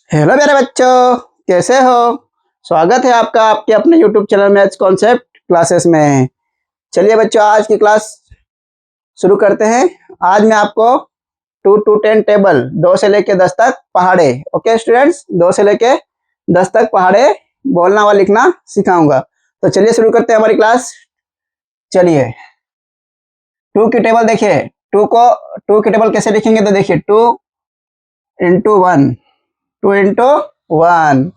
Hello मेरे बच्चों, कैसे हो। स्वागत है आपका आपके अपने YouTube channel maths concept classes में। चलिए बच्चों, आज की क्लास शुरू करते हैं। आज मैं आपको 2 to 10 टेबल 2 से लेके 10 तक पहाड़े, ओके स्टूडेंट्स, 2 से लेके 10 तक पहाड़े बोलना व लिखना सिखाऊंगा। तो चलिए शुरू करते हैं हमारी क्लास। चलिए 2 की टेबल देखिए। 2 की टेबल कैसे लिखेंगे, तो देखिए 2 इंटू 1, 2 इंटू 1।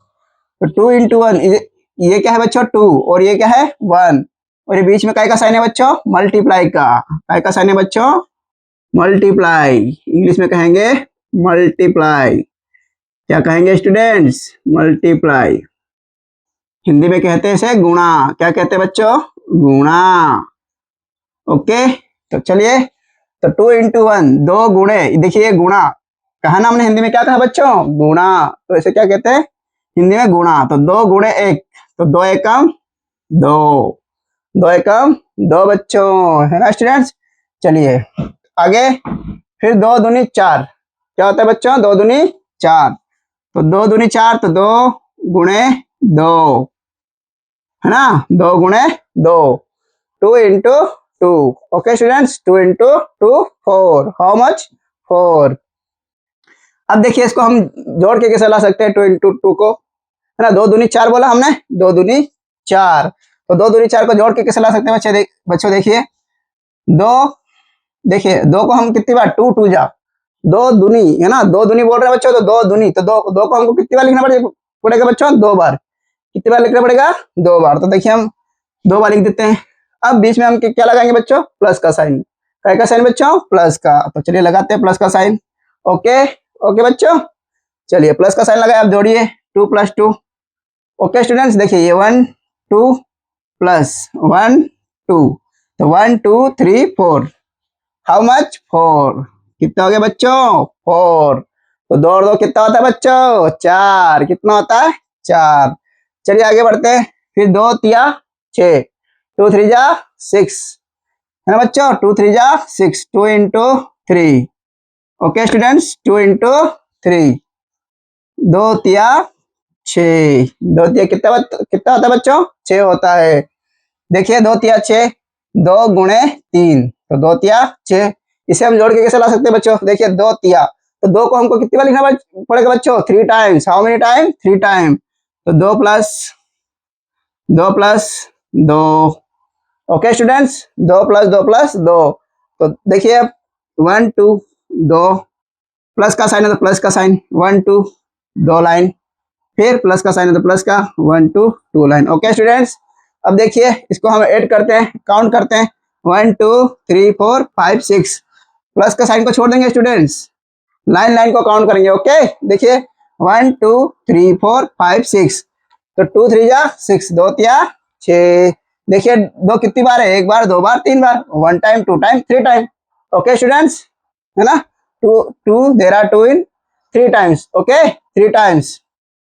तो 2 इंटू 1, ये क्या है बच्चों, 2, और ये क्या है 1, और ये बीच में काय का साइन है बच्चों, मल्टीप्लाई का। काय का साइन है बच्चों, मल्टीप्लाई। इंग्लिश में कहेंगे मल्टीप्लाई। क्या कहेंगे स्टूडेंट्स, मल्टीप्लाई। हिंदी में कहते हैं इसे गुणा। क्या कहते हैं बच्चों, गुणा। ओके, तो चलिए, तो 2 इंटू 1, 2 गुणे, देखिए ये गुणा कहा ना हमने, हिंदी में क्या कहा बच्चों, गुणा। तो इसे क्या कहते हैं हिंदी में, गुणा। तो 2 गुणे 1, तो 2 एकम 2, 2 एकम 2 बच्चों, है ना स्टूडेंट्स। चलिए आगे, फिर 2 दूनी 4। क्या होता है बच्चों, 2 दूनी 4। तो 2 दूनी 4, तो 2 गुणे 2, है ना, 2 गुणे 2। 2 into 2। Okay students, 2 into 2 4। How much, 4। अब देखिए इसको हम जोड़ के कैसे ला सकते हैं 2 इंटू 2 को, है ना। 2 दूनी 4 बोला हमने, 2 दूनी 4। तो 2 दूनी 4 को जोड़ के कैसे ला सकते हैं बच्चों देखिए, 2, देखिए 2 को हम कितनी बार, 2 2 जा 2 दूनी, है ना, 2 दूनी बोल रहे हैं बच्चों, तो 2 दूनी, तो 2 को हमको कितनी बार लिखना पड़ेगा बच्चों, 2 बार। कितनी बार लिखना पड़ेगा, 2 बार। तो देखिए हम 2 बार लिख देते हैं। अब बीच में हम क्या लगाएंगे बच्चों, प्लस का साइन। क्या का साइन बच्चों, प्लस का। तो चलिए लगाते हैं प्लस का साइन। ओके ओके बच्चों, चलिए प्लस का साइन लगाए। अब जोड़िए 2 + 2। ओके स्टूडेंट्स, देखिए ये 1 2 प्लस 1 2, तो 1 2 3 4। How much, 4। कितना हो गया बच्चों, 4। तो 2 और 2 कितना होता है बच्चों, 4। कितना होता है, 4। चलिए आगे बढ़ते हैं। फिर 2 तिया 6, 2 3 जा 6, है ना बच्चों, 2 3 जा 6। 2 इंटू 3। Okay students, 2 into 3। 2 तिया 6। 2 तिया कितना होता है बच्चों, 6 होता है। देखिए 2 तिया 6, 2 गुणे 3, तो 2 तिया 6। इसे हम जोड़ के कैसे ला सकते हैं बच्चों, देखिए 2 तिया, तो 2 को हमको कितनी बार लिखना पड़ेगा बच्चों, 3 times. How many time, 3 time. तो 2 प्लस 2। Okay students, 2 + 2 + 2। तो देखिए 1 2 2, प्लस का साइन है तो प्लस का साइन, 1 2 2 लाइन, फिर प्लस का साइन है तो प्लस का 1 2 2 लाइन। ओके स्टूडेंट्स, अब देखिए इसको हम ऐड करते हैं, काउंट करते हैं, 1 2 3 4 5 6। प्लस का साइन को छोड़ देंगे स्टूडेंट्स, लाइन लाइन को काउंट करेंगे। ओके देखिए 1 2 3 4 5 6। तो 2 3 जा 6, 2 तिया 6। देखिए 2 कितनी बार है, 1 बार 2 बार 3 बार, 1 time 2 time 3 time. Okay students, है ना, 2 2 there are 2 in 3 times. Okay 3 times.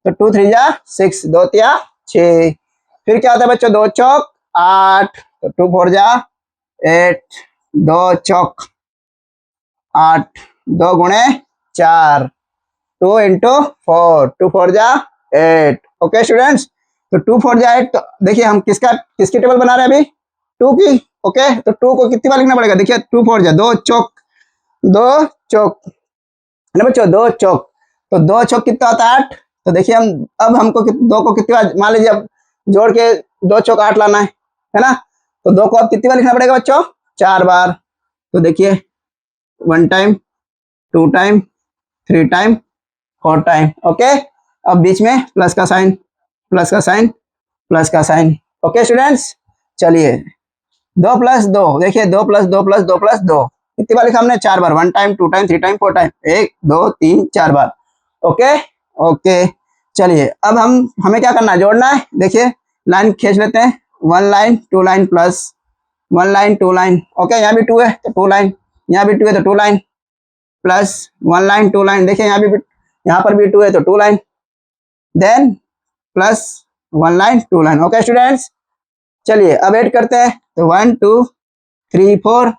तो 2 3 जा 6, 2 तिया 6। फिर क्या होता है बच्चों, 2 चौक 8, तो 2 4 जा 8, 2 चौक 8, 2 गुणे 4, 2 इंटू 4, 2 4 जा 8। ओके स्टूडेंट्स, तो 2 4 जा 8। तो देखिए हम किसकी टेबल बना रहे हैं अभी, 2 की। ओके, तो 2 को कितनी बार लिखना पड़ेगा, देखिए 2 4 जा 2 चौक, 2 चौक, है ना बच्चों, 2 चौक। तो 2 चौक कितना होता है, 8। तो देखिए हम, अब हमको 2 को कितनी बार, मान लीजिए अब जोड़ के 2 चौक 8 लाना है ना। तो 2 को अब कितनी बार लिखना पड़ेगा बच्चों, 4 बार। तो देखिए 1 time 2 time 3 time 4 time. Okay, अब बीच में प्लस का साइन, प्लस का साइन, प्लस का साइन। ओके स्टूडेंट्स, चलिए 2 + 2, देखिए 2 + 2 + 2 + 2 कितनी बार लिखा हमने, 4 बार। 1 टाइम 2 टाइम 3 टाइम 4 टाइम, 1 2 3 4 बार। ओके ओके, चलिए अब हमें क्या करना है, जोड़ना है। देखिए लाइन खींच लेते हैं, 1 line 2 line plus 1 line 2 line. Okay, यहाँ भी 2 है तो 2 लाइन, यहाँ भी 2 है तो 2 लाइन, प्लस 1 लाइन 2 लाइन, देखिए यहाँ पर भी 2 है तो 2 line, then plus 1 line 2 line. Okay students, चलिए अब ऐड करते हैं। तो 1 2 3 4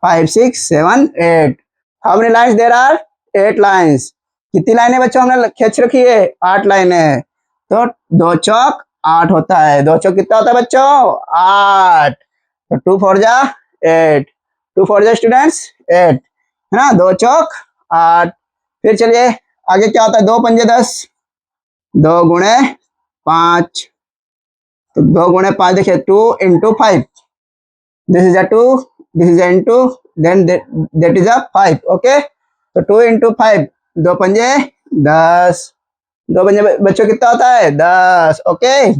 5 6 7 8। How many lines there are, 8 lines. कितनी लाइनें बच्चों हमने खींच रखी है? 8 लाइनें। तो 2 चौक 8 होता है। 2 चौक कितना होता है बच्चों? 8। तो 2 4 जा 8। 2 4 जा स्टूडेंट्स 8, है ना। 2 चौक 8। फिर चलिए आगे क्या होता है? 2 पंजे 10, 2 गुणे 5। तो 2 गुणे 5 देखिए 2 into 5। This is a 2, this is into, then that is a 5। Okay, तो 2 into 5, 2 पंजे 10। 2 पंजे बच्चों कितना होता है? 10। ओके,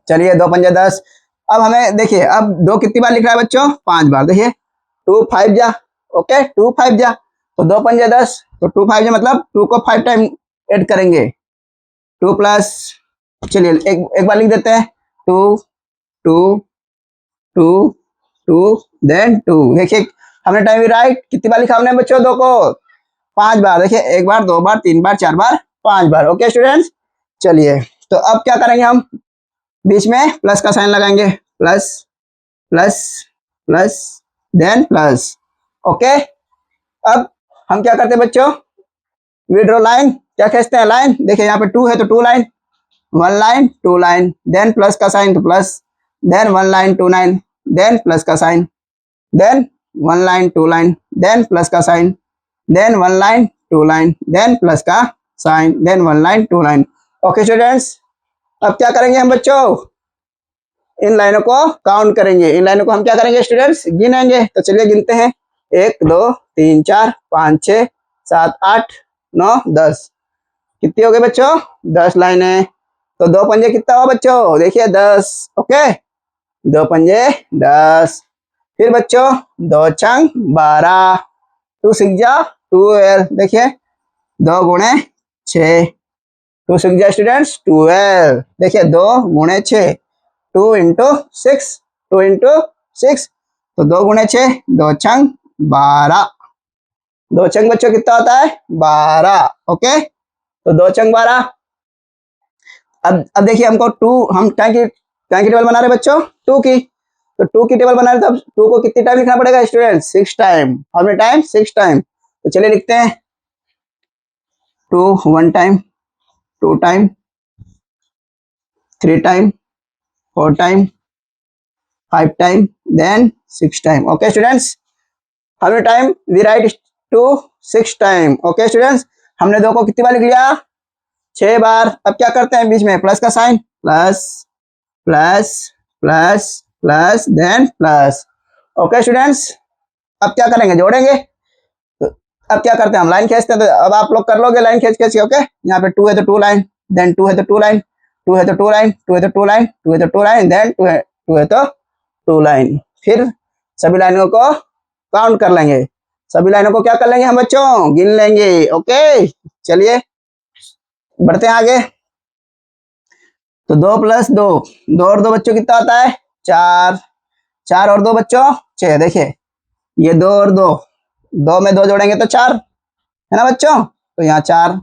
चलिए 2 पंजे 10। अब हमें देखिए, अब 2 कितनी बार लिख रहा है बच्चों? 5 बार। देखिए 2 5 जा, ओके 2 5 जा, तो 2 पंजे 10, तो 2 5 जा मतलब 2 को 5 टाइम ऐड करेंगे। 2 प्लस, चलिए एक बार लिख देते हैं। 2 2 2 2 देन 2। देखिए हमने टाइम भी राइट कितनी बार लिखा हमने बच्चों? 2 को 5 बार। देखिए 1 बार 2 बार 3 बार 4 बार 5 बार। ओके स्टूडेंट्स, चलिए तो अब क्या करेंगे हम? बीच में प्लस का साइन लगाएंगे। Plus plus plus then plus. Okay, अब हम क्या करते हैं बच्चों? We draw line. क्या खींचते हैं? लाइन। देखिए यहाँ पे 2 है तो 2 line, 1 line 2 line, then plus का साइन तो plus, then 1 line 2 line, then plus का sign, then 1 line 2 line, then plus का sign, then 1 line 2 line, then plus का sign, then 1 line 2 line. Okay students, अब क्या करेंगे हम बच्चों? इन लाइनों को काउंट करेंगे। इन लाइनों को हम क्या करेंगे स्टूडेंट्स? गिनेंगे। तो चलिए गिनते हैं। 1 2 3 4 5 6 7 8 9 10। कितनी हो गई बच्चों? 10 लाइनें। तो 2 पंजे कितना हुआ बच्चों? देखिए 10। ओके, 2 पंजे 10। फिर बच्चों 2 छंग 12, 2 6 जा 12। देखिए 2 गुणे 6, 2 6 जा स्टूडेंट्स 12। देखिए 2 गुणे 6, 2 इंटू 6, 2 इंटू 6, तो 2 गुणे 6, 2 छंग 12। 2 छंग बच्चों कितना होता है? 12। ओके, तो 2 छंग 12। अब देखिए हमको 2, हम क्या की टेबल बना रहे बच्चों? 2 की। तो 2 की टेबल बना रहे, तो 2 को कितनी टाइम लिखना पड़ेगा students? 6 time. How many time? 6 time. तो चलिए लिखते हैं। 2 1 time, 2 time, 3 time, 4 time, 5 time, then 6 time. Okay students, how many time we write 2? 6 time. Okay students, हमने 2 को कितनी बार लिख लिया? 6 बार। अब क्या करते हैं? बीच में प्लस का sign, plus plus plus plus then plus. Okay students, अब क्या करेंगे? जोड़ेंगे। तो अब क्या करते हैं? हम लाइन खींचते हैं। तो अब आप लोग कर लोगे लाइन खींच खींच के। ओके, यहाँ पे 2 है तो 2 लाइन, देन 2 है तो 2 लाइन, 2 है तो 2 लाइन, 2 है तो 2 लाइन, 2 है तो 2 लाइन, देन 2 है तो 2 लाइन। फिर सभी लाइनों को काउंट कर लेंगे। सभी लाइनों को क्या कर लेंगे हम बच्चों? गिन लेंगे। ओके, चलिए बढ़ते हैं आगे। तो 2 प्लस 2, 2 और 2 बच्चों कितना होता है? 4। 4 और 2 बच्चों 6। देखिए ये 2 और 2, 2 में 2 जोड़ेंगे तो 4, है ना बच्चों। तो यहाँ 4।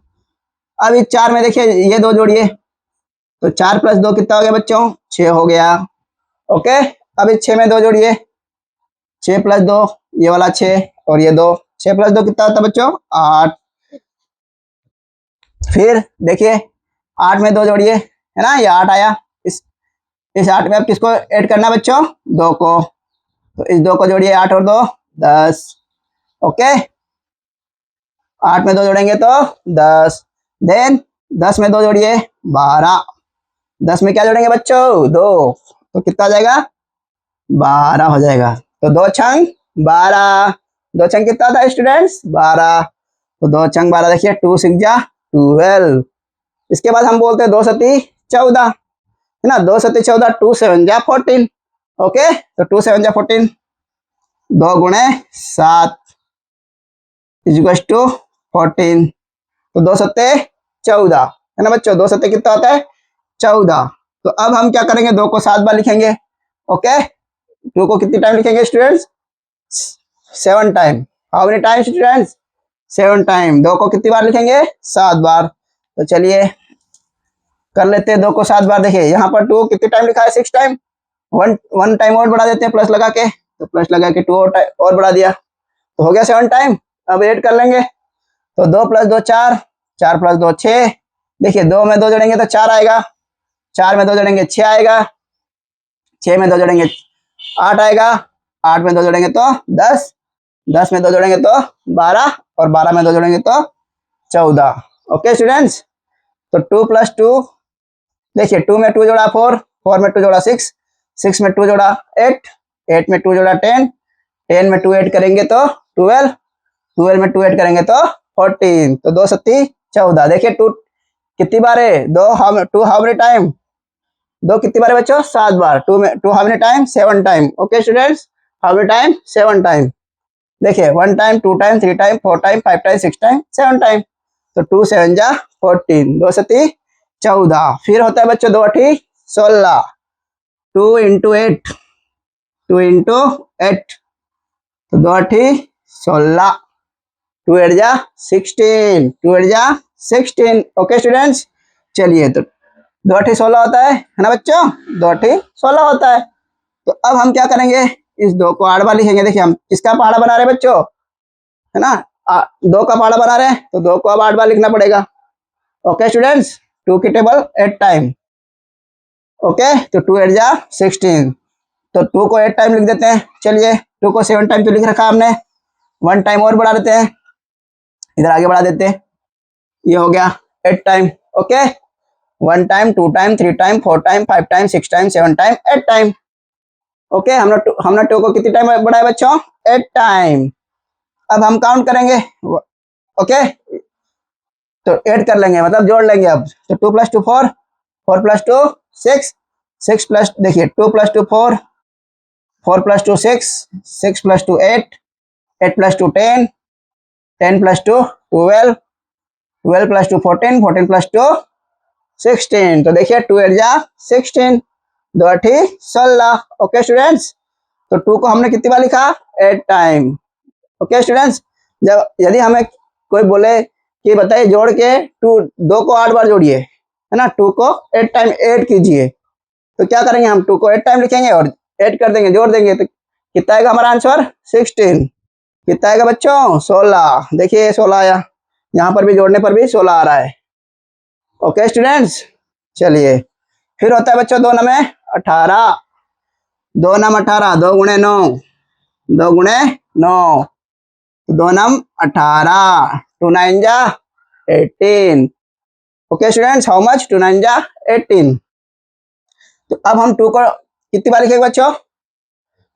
अब इस 4 में देखिए ये 2 जोड़िए, तो 4 प्लस 2 कितना हो गया बच्चों? 6 हो गया। ओके, अब इस 6 में 2 जोड़िए, 6 प्लस 2, ये वाला 6 और ये 2, 6 प्लस 2 कितना होता है बच्चों? 8। फिर देखिए 8 में 2 जोड़िए, है ना, ये 8 आया। इस 8 में अब किसको ऐड करना है बच्चों? 2 को। तो इस 2 को जोड़िए, 8 और 2 10। ओके, 8 में 2 जोड़ेंगे तो 10, देन 10 में 2 जोड़िए 12। 10 में क्या जोड़ेंगे बच्चों? 2, तो कितना आ जाएगा? 12 हो जाएगा। तो 2 छंग 12। 2 छंग कितना था स्टूडेंट्स? 12। तो 2 छंग 12, देखिए 2 6 जा 12। इसके बाद हम बोलते हैं 2 सती 14, है ना। 2 सती 14, 2 7 जा 14। ओके, तो 2 7 जा 14, 2 गुणे 7 इक्वल्स टू 14। तो 2 सत्ते 14, है ना बच्चों। 2 सत्ते कितना होता है? 14। तो अब हम क्या करेंगे? 2 को 7 बार लिखेंगे। ओके, 2 को कितनी टाइम लिखेंगे students? 7 time. How many time students? 7 time. 2 को कितनी बार लिखेंगे? 7 बार। तो चलिए कर लेते हैं 2 को 7 बार। देखिए यहाँ पर 2 कितनी टाइम लिखा है? 6 टाइम। 1 टाइम और बढ़ा देते हैं प्लस लगा के, तो प्लस लगा के 2 और बढ़ा दिया, तो हो गया 7 टाइम। अब ऐड कर लेंगे। तो 2 + 2 4, 4 + 2 6। देखिए 2 में 2 जोड़ेंगे तो 4 आएगा, 4 में 2 जोड़ेंगे 6 आएगा, 6 में 2 जोड़ेंगे 8 आएगा, 8 में 2 जोड़ेंगे तो 10, 10 में 2 जोड़ेंगे तो 12 और 12 में 2 जोड़ेंगे तो 14। ओके स्टूडेंट्स, तो 2 + 2, देखिए 2 में 2 जोड़ा 4, 4 में 2 जोड़ा 6, 6 में 2 जोड़ा 8, 8 में 2 जोड़ा 10, 10 में 2 ऐड करेंगे तो 12, 12 में 2 ऐड करेंगे तो 14। तो 2 सत्ती 14। देखिए 2 कितनी बार है, 2 हाउ मेनी टाइम, 2 कितनी बार है बच्चों, 7 बार। 2 में 2 how many time, 7 time. Okay students, how many time, 7 time. देखिए 1 time, 2 time, 3 time, 4 time, 5 time, 6 time, 7 time. तो 2 7 जा 14, 2 सत्ती 14। फिर होता है बच्चों 2 8 16, 2 × 8, 2 × 8, तो 2 8 16, 2 8 जा 16, 2 8 जा 16। ओके स्टूडेंट्स, चलिए तो 2 8 16 होता है ना बच्चों, 2 8 16 होता है। तो अब हम क्या करेंगे, इस 2 को आड़ बार लिखेंगे। देखिए हम किसका पहाड़ा बना रहे हैं बच्चों, है ना, 2 का पहाड़ा बना रहे हैं, तो 2 को अब 8 बार लिखना पड़ेगा। ओके स्टूडेंट्स, 2 की टेबल 8 टाइम। ओके, तो 2 8 जा 16, तो 2 को 8 टाइम लिख देते हैं। चलिए 2 को 7 टाइम तो लिख रखा हमने, 1 टाइम और बढ़ा देते हैं, इधर आगे बढ़ा देते हैं, ये हो गया 8 time. Okay, 1 time, 2 time, 3 time, 4 time, 5 time, 6 time, 7 time, 8 time. Okay, हमने 2 को कितनी टाइम बढ़ाया बच्चों, 8 टाइम। अब हम काउंट करेंगे। ओके, तो ऐड कर लेंगे, मतलब जोड़ लेंगे अब। तो 2 + 2 4, 4 + 2 6, 6 प्लस, देखिए 2 + 2 4, 4 + 2 6, 6 + 2 8, 8 + 2 10, 10 + 2 12, 12 + 2 14, 14 + 2 16। तो देखिए 2 8 जा 16, 2 8 16। ओके स्टूडेंट्स, तो 2 को हमने कितनी बार लिखा, 8 टाइम। ओके स्टूडेंट्स, जब यदि हमें कोई बोले कि बताइए जोड़ के 2 को 8 बार जोड़िए, है ना, 2 को 8 टाइम ऐड कीजिए, तो क्या करेंगे हम, 2 को 8 टाइम लिखेंगे और ऐड कर देंगे, जोड़ देंगे, तो कितना आएगा हमारा आंसर, 16। कितना आएगा बच्चों, 16। देखिए 16 आया, यहाँ पर भी जोड़ने पर भी 16 आ रहा है। ओके स्टूडेंट्स, चलिए फिर होता है बच्चों 2 नमे 18, 2 नम 18, 2 × 9, 2 × 9, 2 नम 18, 2 9 जा 18। ओके स्टूडेंट्स, हाउ मच, 2 9 जा 18। तो अब हम 2 को कितनी बार लिखेंगे बच्चों,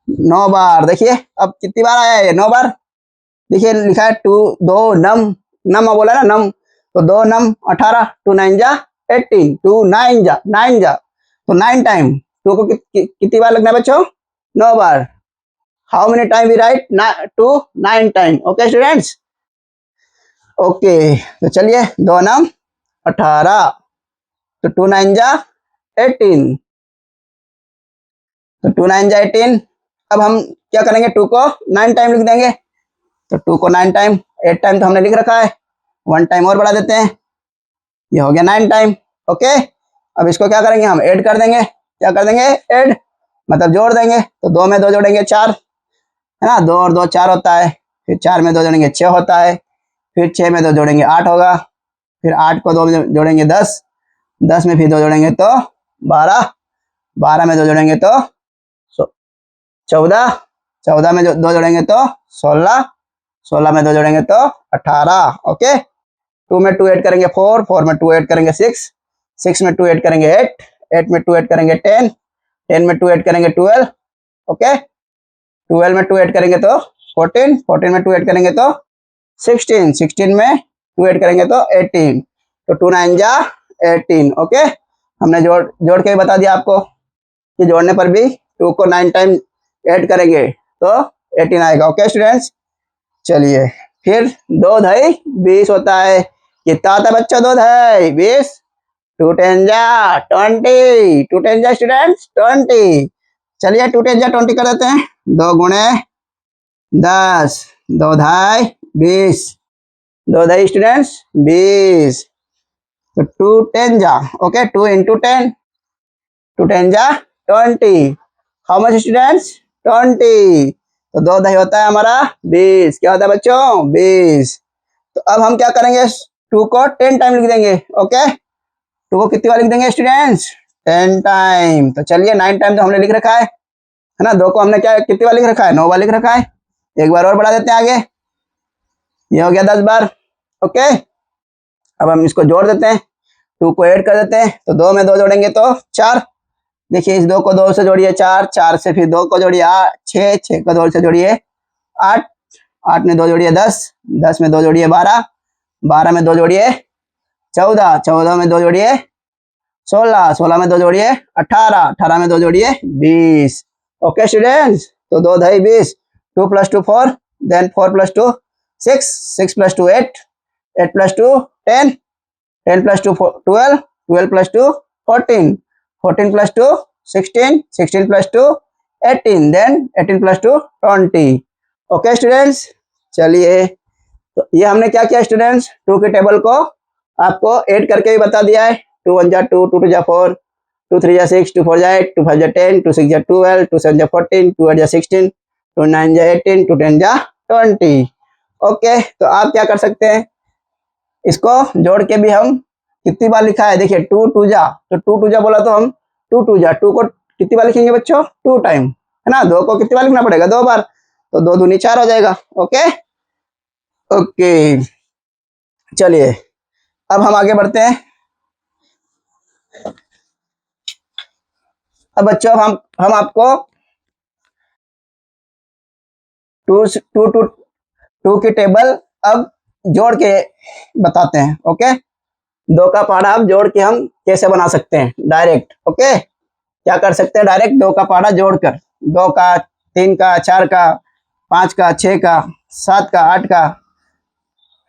9 बार। देखिए अब कितनी बार आया है, 9 बार। देखिए लिखा है 2 2 नम, नम बोला ना, नम, तो 2 नम 18, 2 9 जा 18, 2 9 जा 9 जा, तो 9 टाइम। 2 को कितनी बार लगना है बच्चों, 9 बार। How many time we write, 2 9 time. Okay students, okay, तो चलिए 2 नम 18, तो 2 9 जा 18, तो 2 9 जा 18। अब हम क्या करेंगे, 2 को 9 टाइम लिख देंगे, तो 2 को 9 टाइम, 8 टाइम तो हमने लिख रखा है, 1 टाइम और बढ़ा देते हैं, ये हो गया 9 टाइम। ओके, अब इसको क्या करेंगे, हम ऐड कर देंगे। क्या कर देंगे, ऐड, मतलब जोड़ देंगे। तो 2 में 2 जोड़ेंगे 4, है ना, 2 और 2 4 होता है, फिर 4 में 2 जोड़ेंगे 6 होता है, फिर 6 में 2 जोड़ेंगे 8 होगा, फिर 8 को 2 में जोड़ेंगे 10, 10 में फिर 2 जोड़ेंगे तो 12, 12 में 2 जोड़ेंगे तो 14, 14 में 2 जोड़ेंगे तो 16, 16 में 2 जोड़ेंगे तो 18। ओके, 2 में 2 ऐड करेंगे 4, 4 में 2 ऐड करेंगे 6, 6 में 2 ऐड करेंगे 8, 8 में 2 ऐड करेंगे 10, 10 में 2 ऐड करेंगे 12। ओके, 12 में 2 ऐड करेंगे तो 14, 14 में 2 ऐड करेंगे तो 16, 16 में 2 ऐड करेंगे तो 18, तो 2 9 जा 18। ओके, हमने जोड़ के बता दिया आपको कि जोड़ने पर भी 2 को 9 टाइम ऐड करेंगे तो 18 आएगा। ओके स्टूडेंट्स, चलिए फिर 2 ढाई 20 होता है। कितना होता है बच्चों, 2 ढाई 20, 2 10 जा 20, 2 10 जा स्टूडेंट्स 20। चलिए 2 10 जा 20 कर देते हैं, 2 × 10, 2 ढाई 20, 2 ढाई स्टूडेंट्स 20, तो 2 10 जा, ओके, 2 × 10, 2 10 जा 20। How much students, 20। तो 2 ढाई होता है हमारा 20। क्या होता है बच्चों, 20। तो अब हम क्या करेंगे, 2 को 10 टाइम लिख देंगे। ओके, 2 को कितनी बार लिख देंगे स्टूडेंट्स, 10 टाइम। तो चलिए 9 टाइम तो हमने लिख रखा है ना। 2 को हमने क्या कितनी बार लिख रखा है, 9 बार लिख रखा है। एक बार और बढ़ा देते हैं आगे, ये हो गया 10 बार। ओके, अब हम इसको जोड़ देते हैं, 2 को ऐड कर देते हैं। तो 2 में 2 जोड़ेंगे तो 4। देखिए इस 2 को 2 से जोड़िए 4, 4 से फिर 2 को जोड़िए 8, 6, 6 को 2 से जोड़िए 8, 8 में 2 जोड़िए 10, 10 में 2 जोड़िए 12, 12 में 2 जोड़िए 14, 14 में 2 जोड़िए 16, 16 में 2 जोड़िए 18, 18 में 2 जोड़िए 20। ओके स्टूडेंट्स, तो 2 दही 20, 2 + 2 4, देन 4 + 2 6, 6 + 2 8, 8 + 2 10, 10 + 2 12, 12 + 2 14, 14 + 2 16, 16 + 2 18, देन 18 + 2 20। ओके स्टूडेंट्स, चलिए तो ये हमने क्या किया स्टूडेंट्स, 2 के टेबल को आपको ऐड करके भी बता दिया है। 2 1 जा 2, 2 2 जा 4, 2 3 जा 6, 2 4 जा 8, 2 5 जा 10, 2 6 जा 12, 2 7 जा 14, 2 8 जा 16, 2 9 जा 18, 2 10 जा 20। ओके, तो आप क्या कर सकते हैं, इसको जोड़ के भी हम कितनी बार लिखा है, देखिए 2 2 जा, तो 2 2 जा बोला तो हम 2 2 जा 2 को कितनी बार लिखेंगे बच्चों, 2 टाइम, है ना। 2 को कितनी बार लिखना पड़ेगा, 2 बार, तो 2 दूनी 4 हो जाएगा। ओके ओके, चलिए अब हम आगे बढ़ते हैं। अब बच्चों हम आपको 2 2 2 2 की टेबल अब जोड़ के बताते हैं। ओके, 2 का पहाड़ा अब जोड़ के हम कैसे बना सकते हैं डायरेक्ट। ओके, क्या कर सकते हैं डायरेक्ट 2 का पहाड़ा जोड़कर, 2 का 3 का 4 का 5 का 6 का 7 का 8 का,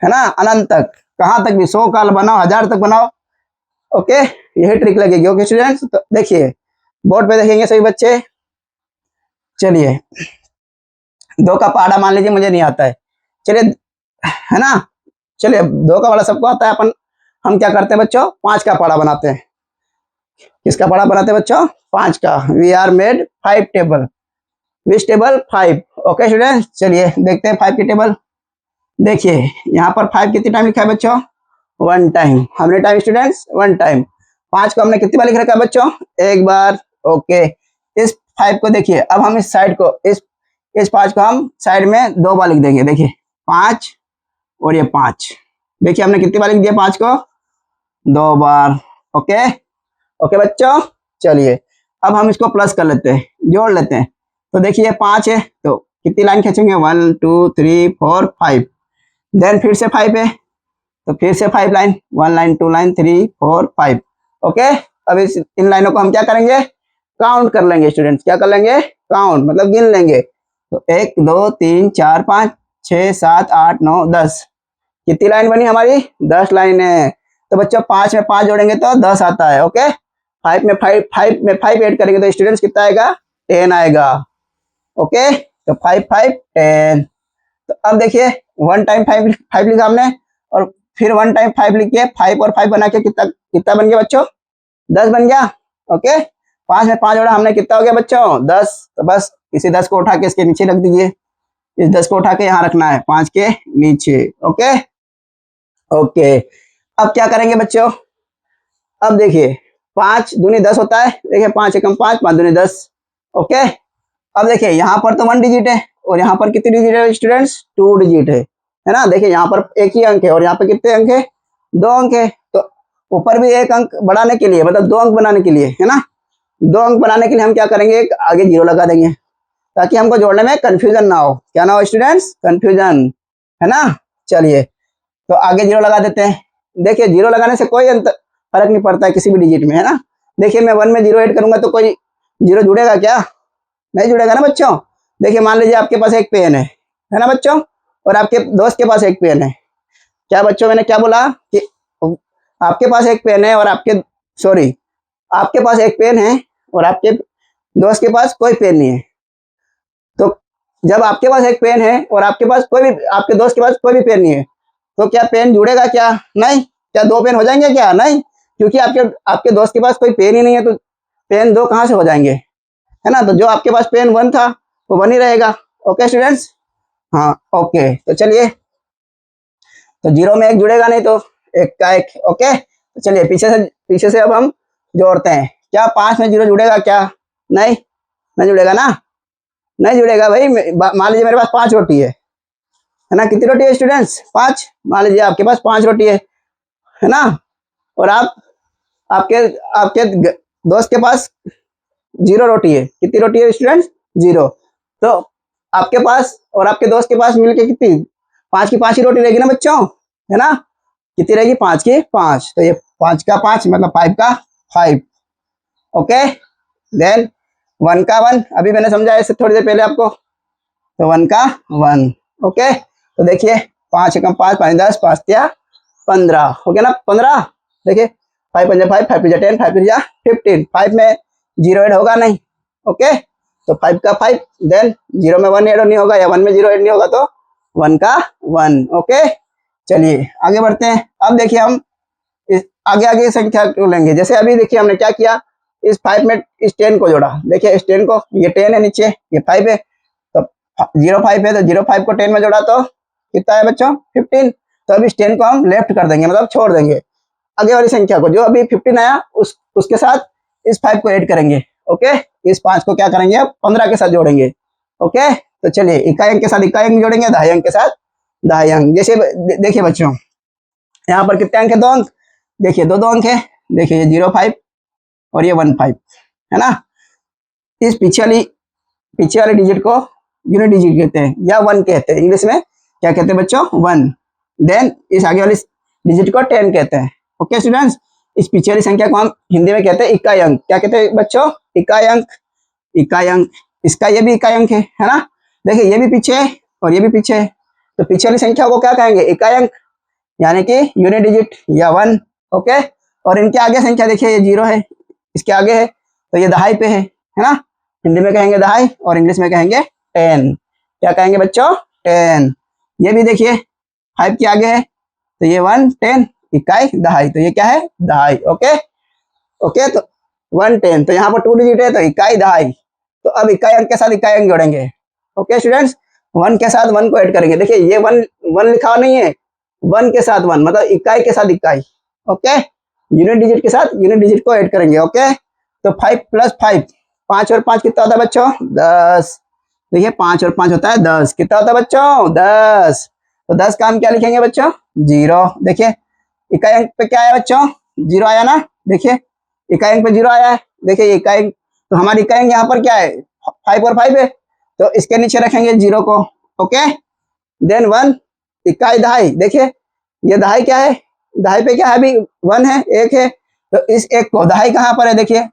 है ना, अनंत तक, कहाँ तक भी, 100 का बनाओ, 1000 तक बनाओ। ओके, यही ट्रिक लगेगी। ओके स्टूडेंट्स, तो देखिए बोर्ड पे देखेंगे सभी बच्चे। चलिए 2 का पहाड़ा मान लीजिए मुझे नहीं आता है, चलिए, है ना, चलिए 2 का पहाड़ा सबको आता है। अपन हम क्या करते हैं बच्चों, 5 का पहाड़ा बनाते हैं। किसका पहाड़ा बनाते हैं बच्चों, 5 का। We are made 5 table, which table 5। Okay students, चलिए देखते हैं 5 की टेबल। देखिए यहाँ पर 5 कितनी टाइम लिखा है बच्चों, 1 टाइम। हमने टाइम स्टूडेंट्स 1 टाइम। 5 को हमने कितनी बार लिख रखा है बच्चों, 1 बार। ओके, इस 5 को देखिए, अब हम इस साइड को, इस 5 को हम साइड में 2 बार लिख देंगे। देखिए 5 और ये 5, देखिए हमने कितनी बार लिख दिया 5 को, 2 बार। ओके ओके बच्चों, चलिए अब हम इसको प्लस कर लेते हैं, जोड़ लेते हैं। तो देखिए 5 है, तो कितनी लाइन खींचेंगे, 1 2 3 4 5, देन फिर से 5 है, तो फिर से 5 लाइन, 1 लाइन 2 लाइन 3 4 5। ओके, अब इन लाइनों को हम क्या करेंगे, काउंट कर लेंगे स्टूडेंट्स। क्या कर लेंगे, काउंट मतलब गिन लेंगे। तो 1 2 3 4 5 6 7 8 9 10, कितनी लाइन बनी हमारी, 10 लाइन है। तो बच्चों 5 में 5 जोड़ेंगे तो 10 आता है। ओके, 5 में 5 ऐड करेंगे तो स्टूडेंट्स कितना आएगा, 10 आएगा। ओके, तो 5 5 10। तो अब देखिए 1 टाइम 5 लिखा हमने, और फिर 1 टाइम 5 लिख के 5 और 5 बना के कितना कितना बन गया बच्चों, 10 बन गया। ओके, 5 में 5 जोड़ा हमने, कितना हो गया बच्चों, 10। तो बस इसी 10 को उठा के इसके नीचे रख दीजिए, इस 10 को उठा के यहाँ रखना है 5 के नीचे। ओके ओके, अब क्या करेंगे बच्चों, अब देखिए 5 दूनी 10 होता है, देखिए 5 एकम 5, 5 दूनी 10। ओके, अब देखिए यहाँ पर तो 1 डिजिट है, और यहाँ पर कितनी डिजिट है स्टूडेंट्स, 2 डिजिट है ना। देखिए यहाँ पर एक ही अंक है, और यहाँ पर कितने अंक है, 2 अंक है। तो ऊपर भी एक अंक बढ़ाने के लिए, मतलब 2 अंक बनाने के लिए, है ना, 2 अंक बनाने के लिए हम क्या करेंगे, एक आगे 0 लगा देंगे, ताकि हमको जोड़ने में कंफ्यूजन ना हो। क्या ना हो स्टूडेंट्स, कंफ्यूजन, है ना। चलिए तो आगे 0 लगा देते हैं। देखिए 0 लगाने से कोई फर्क नहीं पड़ता है किसी भी डिजिट में, है ना। देखिए मैं 1 में 0 ऐड करूंगा तो कोई 0 जुड़ेगा क्या, नहीं जुड़ेगा ना बच्चों। देखिए मान लीजिए आपके पास एक पेन है ना बच्चों, और आपके दोस्त के पास एक पेन है। क्या बच्चों, मैंने क्या बोला कि आपके पास एक पेन है और आपके पास एक पेन है और आपके दोस्त के पास कोई पेन नहीं है। तो जब आपके पास एक पेन है और आपके दोस्त के पास कोई भी पेन नहीं है, तो क्या पेन जुड़ेगा क्या, नहीं। क्या 2 पेन हो जाएंगे क्या, नहीं, क्योंकि आपके दोस्त के पास कोई पेन ही नहीं है, तो पेन 2 कहाँ से हो जाएंगे, है ना। तो जो आपके पास पेन 1 था वो 1 ही रहेगा। ओके स्टूडेंट्स, हाँ ओके, तो चलिए तो जीरो में एक जुड़ेगा नहीं, तो एक का एक। ओके, तो चलिए पीछे से अब हम जोड़ते हैं। क्या 5 में जीरो जुड़ेगा क्या? नहीं, नहीं जुड़ेगा ना, नहीं जुड़ेगा भाई। मान लीजिए मेरे पास 5 रोटी है ना। कितनी रोटी है स्टूडेंट्स? 5। मान लीजिए आपके पास 5 रोटी है ना, और आपके आपके दोस्त के पास 0 रोटी है। कितनी रोटी है स्टूडेंट्स? 0। तो आपके पास और आपके दोस्त के पास मिलके कितनी? 5 की 5 ही रोटी रहेगी ना बच्चों, है ना। कितनी रहेगी? 5 की 5। तो ये 5 का 5 मतलब 5 का 5। ओके, देन 1 का 1 अभी मैंने समझाया इससे थोड़ी देर पहले आपको, तो 1 का 1। ओके, तो देखिए 5 एकम 5, 5 10, 5 तिया 15 हो गया ना। 15 देखिए 5 पंजा 5, 5 पिजा 10, 5 पिजा 15। 5 में 0 ऐड होगा नहीं। ओके, तो 5 का 5। देन 0 में 1 ऐड नहीं होगा, या 1 में 0 ऐड नहीं होगा, तो 1 का 1। ओके, चलिए आगे बढ़ते हैं। अब देखिए हम इस आगे आगे संख्या क्यों लेंगे। जैसे अभी देखिए हमने क्या किया, इस 5 में इस 10 को जोड़ा। देखिए इस 10 को, ये 10 है नीचे, ये 5 है, तो 0 5 है, तो 0 5 को 10 में जोड़ा तो कितना है बच्चों? 15। तो अब इस 10 को हम लेफ्ट कर देंगे, मतलब छोड़ देंगे। आगे वाली संख्या को, जो अभी 15 आया उसके साथ इस 5 को ऐड करेंगे। ओके, इस 5 को क्या करेंगे अब? 15 के साथ जोड़ेंगे। ओके, तो चलिए इकाई अंक के साथ इकाई अंक जोड़ेंगे, दहाई अंक के साथ दहाई अंक। जैसे देखिए बच्चों, यहाँ पर कितने अंक है? 2 अंक। देखिए दो अंक है। देखिए ये 0 5 और ये 1 5 है ना। इस पीछे वाले डिजिट को यूनिट डिजिट कहते हैं, या 1 कहते हैं। इंग्लिश में क्या कहते हैं बच्चों? 1। देन इस आगे वाली डिजिट को 10 कहते हैं। ओके स्टूडेंट्स, इस पीछे वाली संख्या को हम हिंदी में कहते हैं इकाई अंक। क्या कहते हैं बच्चों? इकाई अंक। इकाई अंक, इसका ये भी इकाई अंक है ना। देखिए ये भी पीछे है और ये भी पीछे है, तो पीछे वाली संख्या को क्या कहेंगे? इकाई अंक, यानी कि यूनिट डिजिट या 1। ओके, और इनके आगे संख्या देखिए ये 0 है, इसके आगे है, तो ये दहाई पे है ना। हिंदी में कहेंगे दहाई और इंग्लिश में कहेंगे 10। क्या कहेंगे बच्चों? 10। ये भी देखिए 5 के आगे है, तो ये 1 10, इकाई दहाई, तो ये क्या है? दहाई। ओके, ओके, तो 1 10, तो यहाँ पर 2 डिजिट है, तो इकाई दहाई। तो अब इकाई अंक के साथ इकाई अंक जोड़ेंगे। ओके स्टूडेंट्स, 1 के साथ 1 को ऐड करेंगे। देखिए ये 1 लिखा हुआ नहीं है, 1 के साथ 1 मतलब इकाई के साथ इकाई। ओके, यूनिट डिजिट के साथ यूनिट डिजिट को ऐड करेंगे। ओके, तो 5 प्लस 5, 5 और 5 कितना होता है बच्चों? 10। देखिए 5 और 5 होता है 10। कितना होता है बच्चों? 10। तो 10 का हम क्या लिखेंगे बच्चों? 0। देखिए इकाई अंक पे क्या आया बच्चों? 0 आया ना। देखिए इकाई अंक पे 0 आया है। देखिए इकाई अंक, तो हमारी इकाई अंक यहाँ पर क्या है? 5 और 5 है, तो इसके नीचे रखेंगे 0 को। ओके, देन 1 इकाई दहाई। देखिए ये दहाई क्या है? दहाई पे क्या है? अभी 1 है, 1 है, तो इस 1 को, दहाई कहाँ पर है? देखिए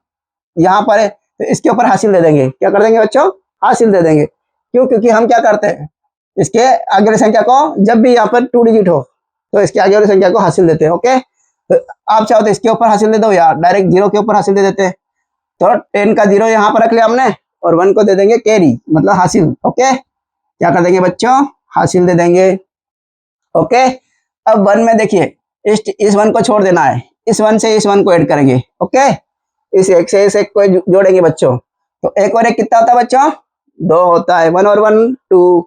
यहाँ पर है, तो इसके ऊपर हासिल दे देंगे। क्या कर देंगे बच्चों? हासिल दे देंगे। क्यों? क्योंकि हम क्या करते हैं, इसके आगे वाली संख्या को, जब भी यहाँ पर 2 डिजिट हो तो इसके आगे वाली संख्या को हासिल देते हैं। ओके, तो आप चाहो तो इसके ऊपर हासिल दे दो, या डायरेक्ट 0 के ऊपर हासिल दे देते हैं। तो 10 का 0 यहाँ पर रख लिया हमने, और 1 को दे देंगे कैरी, मतलब हासिल। ओके, क्या कर देंगे बच्चों? हासिल दे देंगे। ओके, अब 1 में देखिए इस 1 को छोड़ देना है, इस 1 से इस 1 को ऐड करेंगे। ओके, इस 1 से इस 1 को जोड़ेंगे बच्चों, तो 1 और 1 कितना होता है बच्चों? 2 होता है। 1 और 1 2,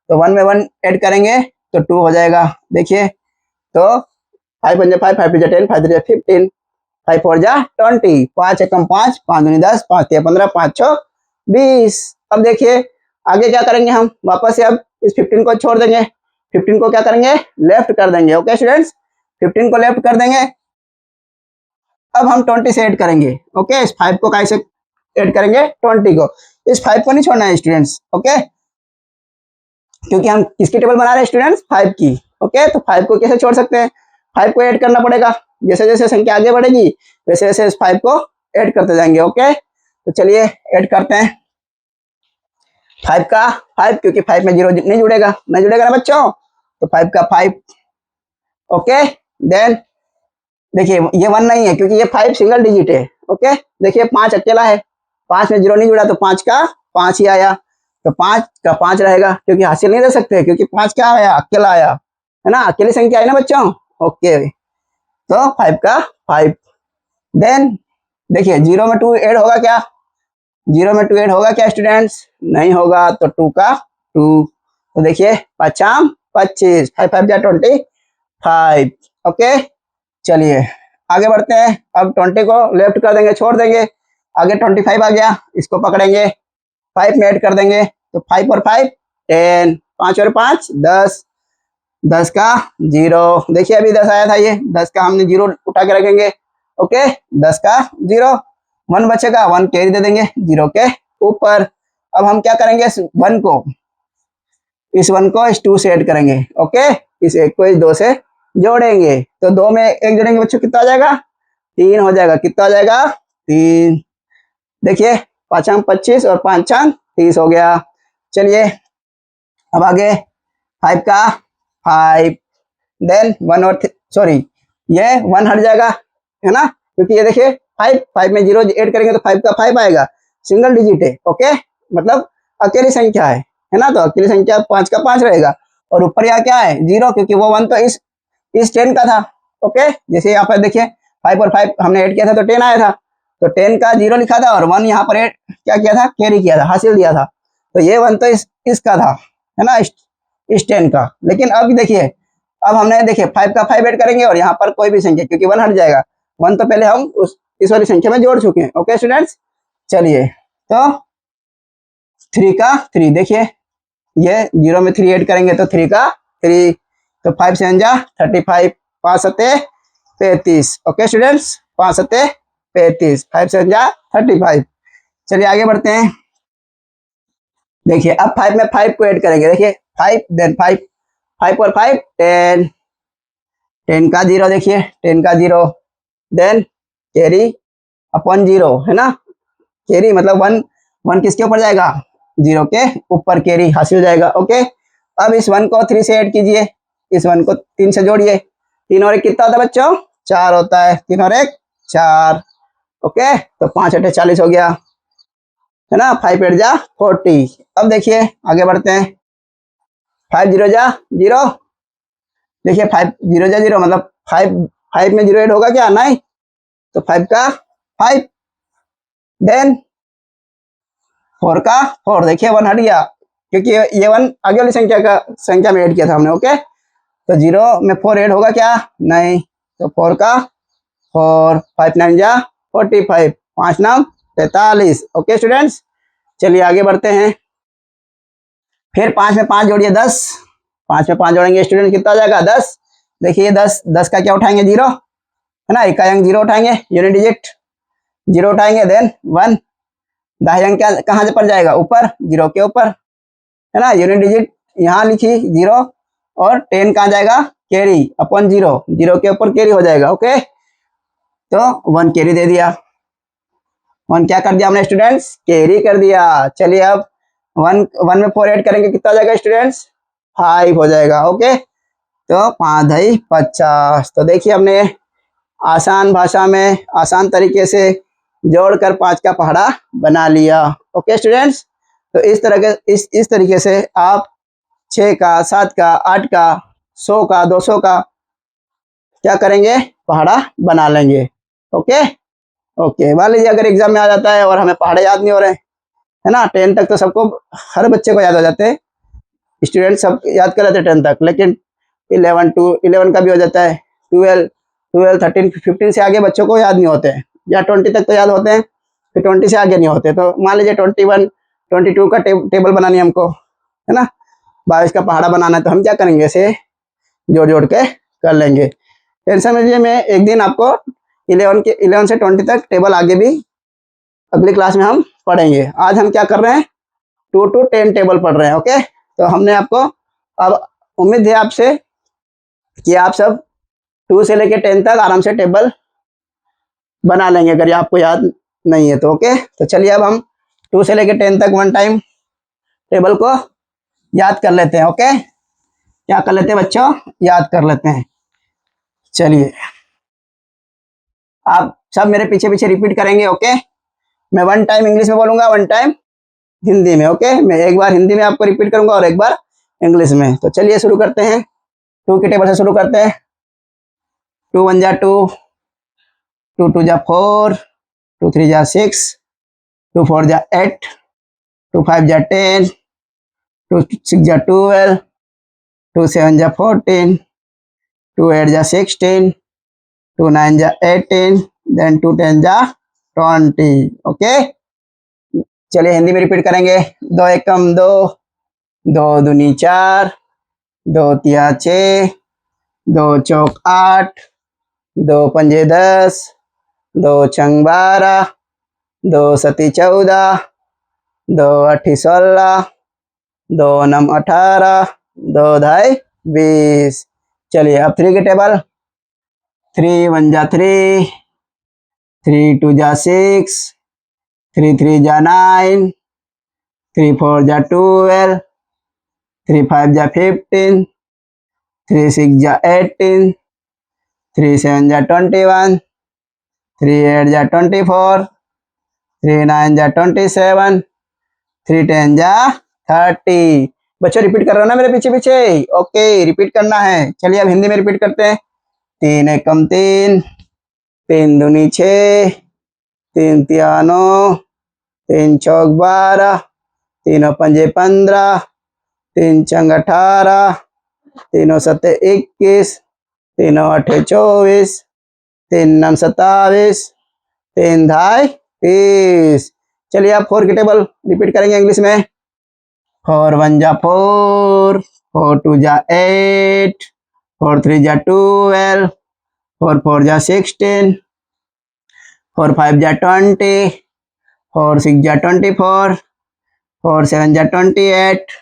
तो 1 में 1 ऐड करेंगे तो 2 हो जाएगा। देखिए तो 5 पंजा 5, 5 पिजा 10, 5 3 15, 5 4 जा 20, 5 एकम 5, 5 दूनी 10, 5 3 15, 5 6 20। अब देखिए आगे क्या करेंगे हम? वापस से अब इस 15 को छोड़ देंगे, 15 को क्या करेंगे? लेफ्ट कर देंगे। ओके स्टूडेंट्स, 15 को लेफ्ट कर देंगे। अब हम 20 से ऐड करेंगे। ओके, इस 5 को कैसे ऐड करेंगे? 20 को। इस 5 को नहीं छोड़ना है स्टूडेंट्स। ओके, क्योंकि हम किसकी टेबल बना रहे हैं स्टूडेंट्स? 5 की। ओके, तो 5 को कैसे छोड़ सकते हैं? 5 को ऐड करना पड़ेगा। जैसे जैसे संख्या आगे बढ़ेगी वैसे वैसे इस 5 को ऐड करते जाएंगे। ओके, तो चलिए ऐड करते हैं 5 का 5, क्योंकि 5 में 0 नहीं जुड़ेगा, नहीं जुड़ेगा ना बच्चों, तो 5 का 5। ओके, देन देखिए ये 1 नहीं है, क्योंकि ये 5 सिंगल डिजिट है। ओके, देखिए 5 अकेला है, 5 में 0 नहीं जुड़ा, तो 5 का 5 ही आया, तो 5 का 5 रहेगा, क्योंकि हासिल नहीं दे सकते, क्योंकि 5 क्या आया? अकेला आया, है ना, अकेली संख्या है ना बच्चों। ओके, तो 5 का 5। देन देखिए 0 में 2 ऐड होगा क्या? 0 में 2 ऐड होगा क्या स्टूडेंट्स? नहीं होगा, तो 2 का 2। तो देखिए 5 25, 5 5 जा 20, 5। ओके, चलिए आगे बढ़ते हैं। अब 20 को लेफ्ट कर देंगे, छोड़ देंगे, आगे 25 आ गया, इसको पकड़ेंगे, 5 में ऐड कर देंगे, तो 5 और 5 10, 5 और 5 10, 10 का 0। देखिए अभी 10 आया था, ये 10 का हमने 0 उठा के रखेंगे। ओके, 10 का 0, 1 बचेगा, 1 कैरी दे देंगे 0 के ऊपर। अब हम क्या करेंगे, इस 1 को इस 2 से ऐड करेंगे। ओके, इस 1 को इस 2 से जोड़ेंगे, तो 2 में 1 जोड़ेंगे बच्चों, कितना आ जाएगा, 3 हो जाएगा। कितना आ जाएगा, 3। देखिए 5 अंक 25 और 5 अंक 30 हो गया। चलिए अब आगे 5 का 5, देन 1 और सॉरी ये 1 हट जाएगा, है ना, क्योंकि ये देखिए 5 में 0 ऐड करेंगे तो 5 का 5 आएगा, सिंगल डिजिट है। ओके, मतलब अकेली संख्या है ना, तो अकेली संख्या 5 का 5 रहेगा। और ऊपर यहाँ क्या है, 0, क्योंकि वो 1 तो इस 10 का था। ओके, जैसे यहाँ पर देखिए 5 और 5 हमने ऐड किया था तो 10 आया था, तो 10 का 0 लिखा था और 1 यहाँ पर ऐड क्या किया था, कैरी किया था, हासिल दिया था। तो ये 1 तो इसका था, है ना, इस 10 का। लेकिन अब देखिए, अब हमने देखिए 5 का 5 ऐड करेंगे और यहाँ पर कोई भी संख्या, क्योंकि 1 हट जाएगा, 1 तो पहले हम इस वाली संख्या में जोड़ चुके हैं। ओके स्टूडेंट्स, चलिए तो 3 का 3, देखिए ये 0 में 3 ऐड करेंगे तो 3 का 3, तो 5 से 35, 5 सत्ते 35। ओके स्टूडेंट्स, 5 सत्ते 35, 5 से 35। चलिए आगे बढ़ते हैं। देखिए अब 5 में 5 को ऐड करेंगे, देखिए 5 देन 5, 5 और 5 10, 10 का 0, देखिए 10 का 0, देन कैरी अपॉन 0, है ना, कैरी मतलब 1 किसके ऊपर जाएगा, 0 के ऊपर कैरी हासिल हो जाएगा। ओके, अब इस 1 को 3 से ऐड कीजिए, इस 1 को 3 से जोड़िए, 3 और 1 कितना होता है बच्चों, 4 होता है, 3 और 1 4। ओके, तो 5 8 40 हो गया, है ना, 5 8 जा 40। अब देखिए आगे बढ़ते हैं, 5 0 जा 0, देखिए 5 0 जा 0 मतलब 5 में 0 ऐड होगा क्या, नहीं, तो 5 का 5, देन 4 का 4, देखिए 1 हट गया, क्योंकि ये 1 आगे वाली संख्या में ऐड किया था हमने। ओके, तो 0 में 4 ऐड होगा क्या, नहीं, तो 4 का 4, 5 9 जा 45, 5 9 43। ओके स्टूडेंट्स, चलिए आगे बढ़ते हैं। फिर 5 में 5 जोड़िए 10, 5 में 5 जोड़ेंगे स्टूडेंट, कितना आ जाएगा 10। देखिए 10 का क्या उठाएंगे, 0, है ना, इकाई अंक 0 उठाएंगे, यूनिट डिजिट 0 उठाएंगे, देन 1, दाहिने अंक क्या कहाँ से पर जाएगा, ऊपर, 0 के ऊपर, है ना, यूनिट डिजिट यहाँ लिखी 0, और 10 कहाँ जाएगा, कैरी अपॉन 0, 0 के ऊपर कैरी हो जाएगा। ओके, तो 1 कैरी दे दिया, 1 क्या कर दिया हमने स्टूडेंट्स, कैरी कर दिया। चलिए अब 1 में 4 ऐड करेंगे, कितना हो जाएगा स्टूडेंट्स, 5 हो जाएगा। ओके, तो 5 2 50। तो देखिए हमने आसान भाषा में आसान तरीके से जोड़कर 5 का पहाड़ा बना लिया। ओके स्टूडेंट्स, तो इस तरीके से आप 6 का 7 का 8 का 100 का 200 का क्या करेंगे, पहाड़ा बना लेंगे। ओके ओके, मान लीजिए अगर एग्जाम में आ जाता है और हमें पहाड़े याद नहीं हो रहे हैं, है ना, 10 तक तो सबको, हर बच्चे को याद हो जाते हैं, स्टूडेंट सब याद कर लेते हैं 10 तक, लेकिन 11 का भी हो जाता है, 12 13 15 से आगे बच्चों को याद नहीं होते हैं, या 20 तक तो याद होते हैं, फिर 20 से आगे नहीं होते। तो मान लीजिए 21 22 का टेबल बनानी है हमको, है ना, 22 का पहाड़ा बनाना है, तो हम क्या करेंगे, ऐसे जोड़ जोड़ के कर लेंगे। टेंशन में लीजिए, मैं एक दिन आपको 11 से 20 तक टेबल आगे भी अगली क्लास में हम पढ़ेंगे। आज हम क्या कर रहे हैं, 2 to 10 टेबल पढ़ रहे हैं। ओके, तो हमने आपको, अब उम्मीद है आपसे कि आप सब 2 से लेके 10 तक आराम से टेबल बना लेंगे, अगर आपको याद नहीं है तो। ओके, तो चलिए अब हम 2 से लेके 10 तक वन टाइम टेबल को याद कर लेते हैं। ओके, क्या कर लेते हैं बच्चों, याद कर लेते हैं। चलिए आप सब मेरे पीछे पीछे रिपीट करेंगे। ओके, मैं वन टाइम इंग्लिश में बोलूंगा, वन टाइम हिंदी में। ओके, मैं एक बार हिंदी में आपको रिपीट करूंगा और एक बार इंग्लिश में। तो चलिए शुरू करते हैं, 2 के टेबल से शुरू करते हैं। 2 1 जा 2, 2 2 जा 4, 2 3 जा 6, 2 4 जा 8, 2 5 जा 10, 2 6 जा 12, 2 7 जा 14, 2 8 जा 16, 2 9 जा 18, देन 2 10 जा 20। ओके, चलिए हिंदी में रिपीट करेंगे। 2 एकम 2, 2 दूनी 4, 2 तिया 6, 2 चौक 8, 2 पंजे 10, 2 छंग 12, 2 सती 14, 2 अठी 16, 2 नम 18, 2 धाई 20। चलिए अब 3 के टेबल। 3 1 जा 3, 3 2 जा 6, 3 3 जा 9, 3 4 जा 12, 3 5 जा 15, 3 6 जा 18, 3 7 जा 21, 3 8 जा 24, 3 9 जा 27, 3 10 जा 30। बच्चों रिपीट कर रहे हो ना मेरे पीछे पीछे? ओके, रिपीट करना है। चलिए अब हिंदी में रिपीट करते हैं। 3 एकम 3, 3 दूनी 6, 3 तिया 9, 3 चौक 12, 3 पंजे 15, 3 चंग 18, 3 सत्ते 21, 3 अठे 24, 3 नम 27, 3 धाई 30। चलिए आप 4 के टेबल रिपीट करेंगे इंग्लिश में। 4 1 जा 4, 4 2 जा 8, 4 3 जा 12, 4 4 जा 16, 4 5 जा 20, 4 6 जा 24, 4 7 जा 28,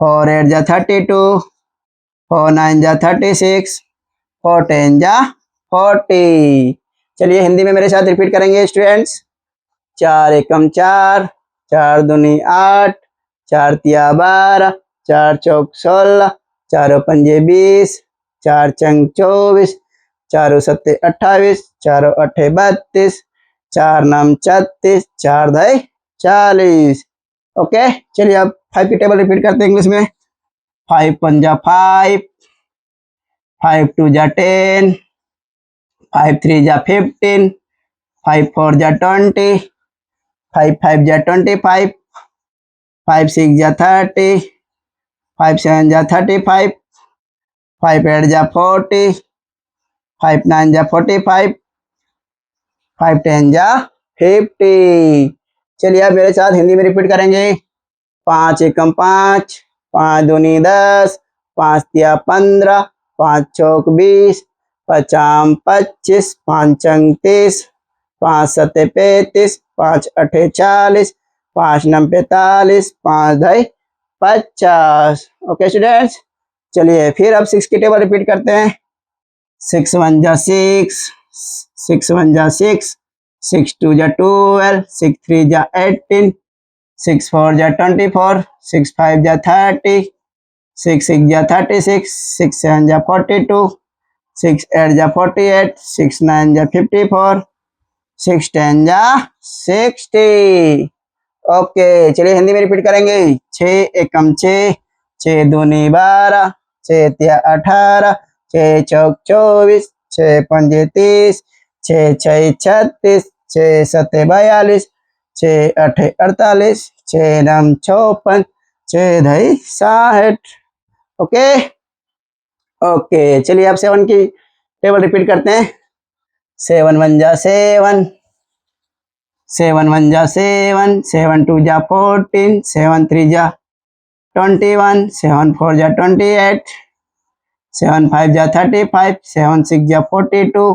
4 8 जा 32, 4 9 जा 36, 4 10 जा 40। चलिए हिंदी में मेरे साथ रिपीट करेंगे स्टूडेंट्स। 4 एकम 4, 4 दूनी 8, 4 तिया 12, 4 चौक 16, 4 पंजे 20, 4 चंग 24, 4 सत्ते 28, 4 अठे 32, 4 नम 36, 4 धाई 40। ओके, चलिए अब 5 की टेबल रिपीट करते हैं इंग्लिश में। 5 1 जा 5, 5 2 जा 10, 5 3 जा 15, 5 4 जा 20, 5 5 जा 25, 5 6 जा 30, 5 7 जा 35, 5 8 जा 40, 5 9 जा 45, 5 10 जा 50। चलिए आप मेरे साथ हिंदी में रिपीट करेंगे। 5 एकम 5, 5 दूनी 10, 5 तिया 15, 5 चौक 20, 5 आम 25, 5 चंग 30, 5 सत्ते 35, 5 अठे 40, 5 नम 45, 5 धाई 50। ओके स्टूडेंट्स, चलिए फिर अब 6 की टेबल रिपीट करते हैं। 6 1 जा 6, 6 1 जा 6, 6 2 जा 12, 6 3 जा 18, 6 4 जा 24, 6 5 जा 30, 6 6 जा 36, 6 7 जा 42, 6 8 जा 48, 6 9 जा 54, 6 10 जा 60। ओके, चलिए हिंदी में रिपीट करेंगे। 6 एकम 6, 6 दूनी 12, 6 तिया 18, 6 चौक 24, 6 पंजे 30, 6 छः 36, 6 सत्ते 42, 6 अठे 48, 6 नम 56, 6 धाई 60। ओके ओके, चलिए अब 7 की टेबल रिपीट करते हैं। 7 1 जा 7, 7 1 जा 7, 7 2 जा 14, 7 3 जा 21, 7 4 जा 28, 7 5 जा 35, 7 6 जा 42,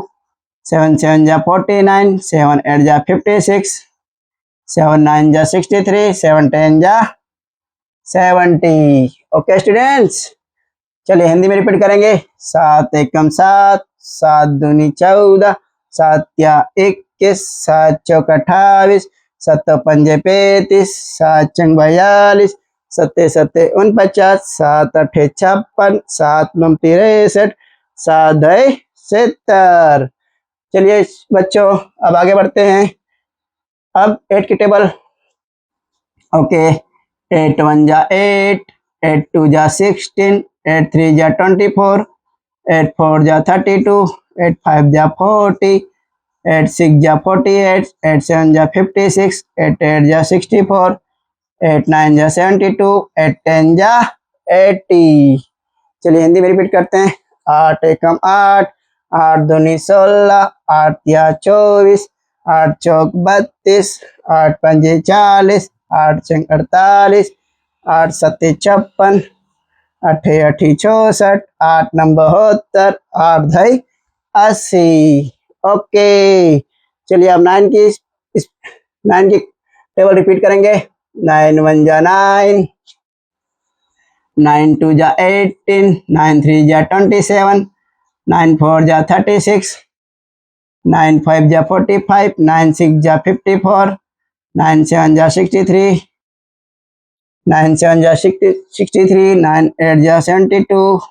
7 7 जा 49, 7 8 जा 56, 7 9 जा 63, 7 10 जा 70। ओके स्टूडेंट्स, चलिए हिंदी में रिपीट करेंगे। 7 एकम 7, 7 दूनी 14, 7 तिया 21, 7 चौक 28, 7 पंजे 35, 7 चंग 42, 7 सत्ते 49, 7 अठे 56, 7 नम 63, 7 धाई 70। चलिए बच्चों अब आगे बढ़ते हैं। अब 8 की टेबल। ओके, 8 1 जा 8, 8 2 जा 16, 8 3 जा 24, 8 4 जा 32, 8 5 जा 40, 8 6 जा 48, 8 7 जा 56, 8 8 जा 64, 8 9 जा 72, 8 10 जा 80। चलिए हिंदी में रिपीट करते हैं। 8 एकम 8, 8 दूनी 16, 8 तिया 24, 8 चौक 32, 8 पंजे 40, 8 छंग 48, 8 सत्ते 56, 8 अठी 64, 8 नंबर 72, 8 धाई 80। ओके, चलिए अब 9 की टेबल रिपीट करेंगे। 9 1 जा 9, 9 2 जा 18, 9 3 जा 27, 9 4 जा 36, 9 5 जा 45, 9 6 जा 54, 9 7 जा 63, 9 7 जा 63, 9 8 जा 72,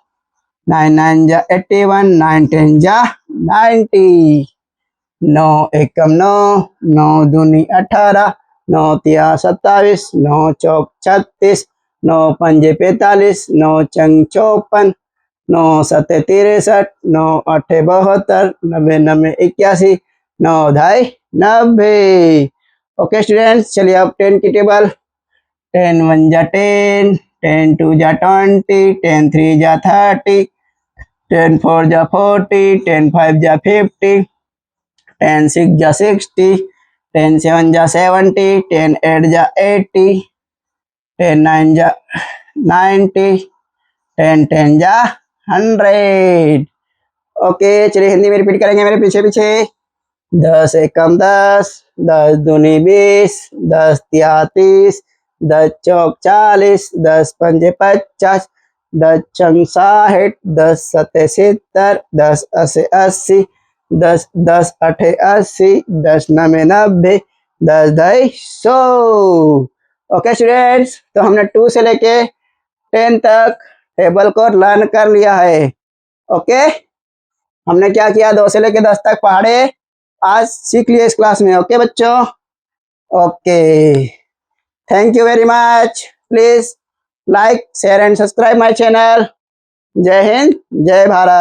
9 9 जा 81, 9 10 जा 90। 9 एकम 9, 9 दूनी 18, 9 तिया 27, 9 चौक 36, 9 पंजे 45, 9 चंग 54, 9 सत्ते 63, 9 अठे 72, 9 9 81, 9 धाई 90। ओके स्टूडेंट्स, चलिए अब 10 की टेबल। 10 1 जा 10, 10 2 जा 20, 10 3 जा 30, 10 4 जा 40, 10 5 जा 50, 10 6 जा 60, 10 7 जा 70, 10 8 जा 80, 10 9 जा 90, 10 10 जा 100। ओके, चलिए हिंदी में रिपीट करेंगे मेरे पीछे पीछे। 10 एकम 10, 10 दूनी 20, 10 तिया 30, 10 चौक 40, 10 पंजे 50, 10 छंग 60, 10 सत्ते 70, 10 अस्से 80, 10 10 अठे 80, 10 नवे 90, 10 धाई 100। ओके स्टूडेंट्स, तो हमने 2 से लेके 10 तक टेबल को लर्न कर लिया है। ओके, हमने क्या किया, 2 से लेके 10 तक पढ़े, आज सीख लिए इस क्लास में। ओके बच्चों, okay, thank you very much. Please like share and subscribe my channel. जय हिंद, जय भारत।